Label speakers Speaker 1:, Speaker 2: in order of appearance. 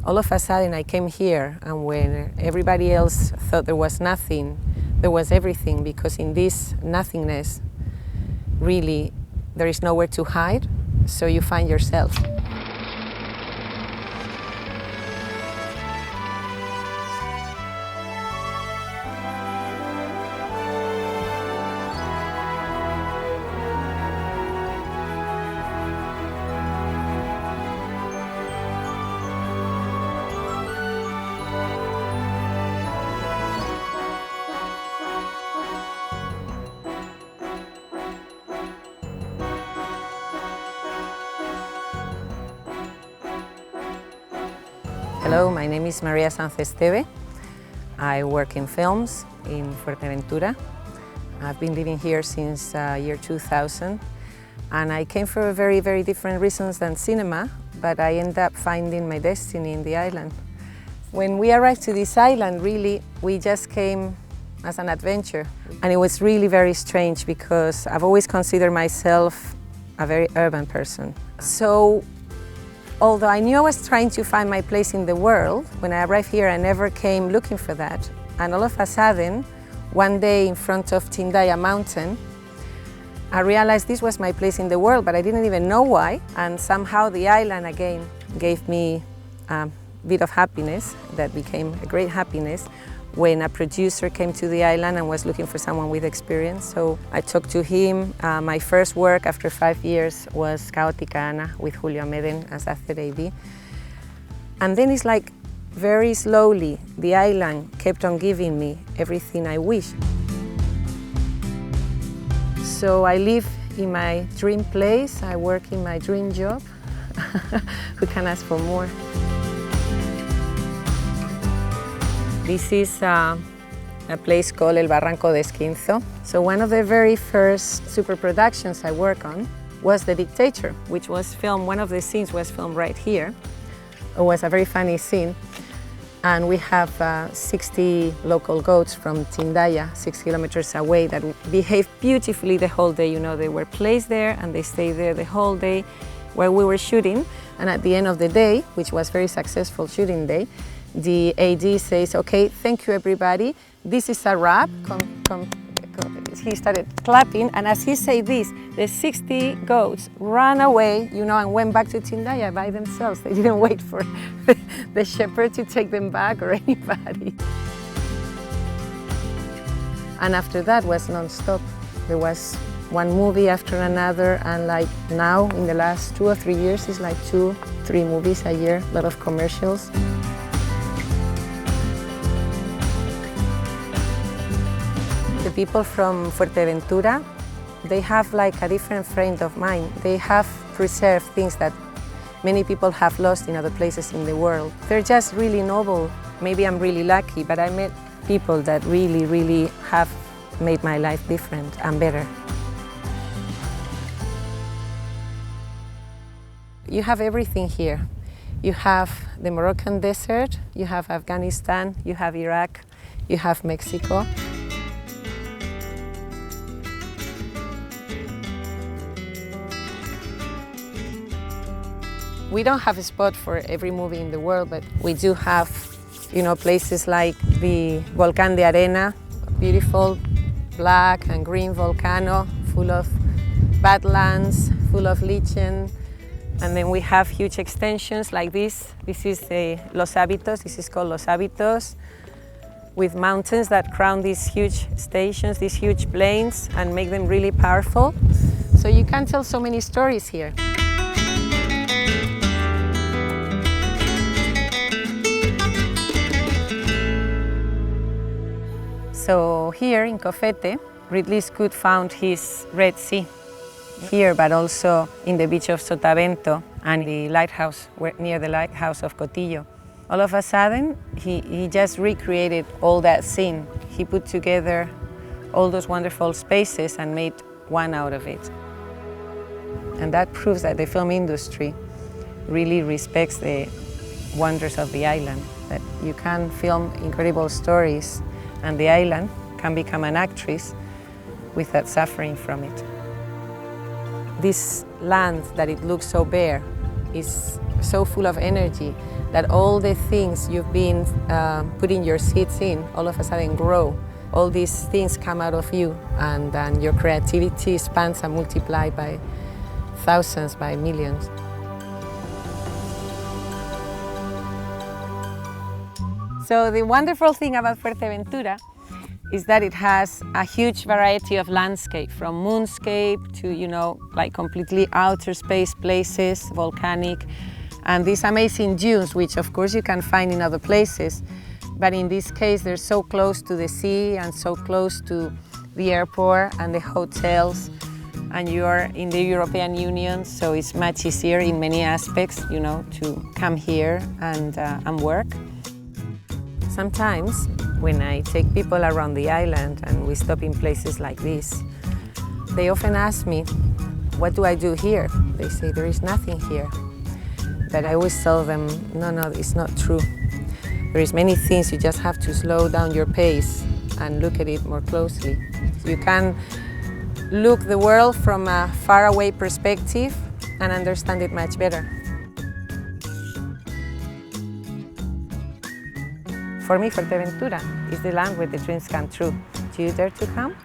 Speaker 1: All of a sudden I came here, and when everybody else thought there was nothing, there was everything, because in this nothingness, really, there is nowhere to hide, so you find yourself. Hello, my name is Maria Sanz-Esteve. I work in films in Fuerteventura. I've been living here since year 2000, and I came for very, very different reasons than cinema, but I ended up finding my destiny in the island. When we arrived to this island, really, we just came as an adventure, and it was really very strange because I've always considered myself a very urban person. So, although I knew I was trying to find my place in the world, when I arrived here I never came looking for that. And all of a sudden, one day in front of Tindaya mountain, I realized this was my place in the world, but I didn't even know why. And somehow the island again gave me a bit of happiness that became a great happiness when a producer came to the island and was looking for someone with experience. So I talked to him. My first work after 5 years was Caótica Ana with Julio Meden as After AD. And then it's like very slowly the island kept on giving me everything I wished. So I live in my dream place, I work in my dream job. Who can ask for more? This is a place called El Barranco de Esquinzo. So one of the very first super productions I worked on was The Dictator, which was filmed, one of the scenes was filmed right here. It was a very funny scene. And we have 60 local goats from Tindaya, 6 kilometers away, that behaved beautifully the whole day. You know, they were placed there and they stayed there the whole day where we were shooting. And at the end of the day, which was very successful shooting day, the AD says, okay, thank you everybody, this is a wrap. He started clapping, and as he said this, the 60 goats ran away, you know, and went back to Tindaya by themselves. They didn't wait for the shepherd to take them back or anybody. And after that was non-stop. There was one movie after another, and like now, in the last 2 or 3 years, it's like 2-3 movies a year, a lot of commercials. The people from Fuerteventura, they have like a different frame of mind. They have preserved things that many people have lost in other places in the world. They're just really noble. Maybe I'm really lucky, but I met people that really, really have made my life different and better. You have everything here. You have the Moroccan desert, you have Afghanistan, you have Iraq, you have Mexico. We don't have a spot for every movie in the world, but we do have, you know, places like the Volcán de Arena, beautiful black and green volcano, full of badlands, full of lichen. And then we have huge extensions like this. This is Los Hábitos, this is called Los Hábitos, with mountains that crown these huge stations, these huge plains, and make them really powerful. So you can tell so many stories here. So here in Cofete, Ridley Scott found his Red Sea here, but also in the beach of Sotavento and the lighthouse, near the lighthouse of Cotillo. All of a sudden, he just recreated all that scene. He put together all those wonderful spaces and made one out of it. And that proves that the film industry really respects the wonders of the island, that you can film incredible stories and the island can become an actress without suffering from it. This land that it looks so bare is so full of energy, that all the things you've been putting your seeds in all of a sudden grow. All these things come out of you, and then your creativity expands and multiplies by thousands, by millions. So the wonderful thing about Fuerteventura is that it has a huge variety of landscape, from moonscape to, like completely outer space places, volcanic, and these amazing dunes, which of course you can find in other places. But in this case, they're so close to the sea and so close to the airport and the hotels, and you're in the European Union, so it's much easier in many aspects, to come here and work. Sometimes when I take people around the island and we stop in places like this, they often ask me, what do I do here? They say, there is nothing here. But I always tell them, no, it's not true. There is many things, you just have to slow down your pace and look at it more closely. You can look the world from a faraway perspective and understand it much better. For me, Fuerteventura is the land where the dreams come true. Do you dare to come?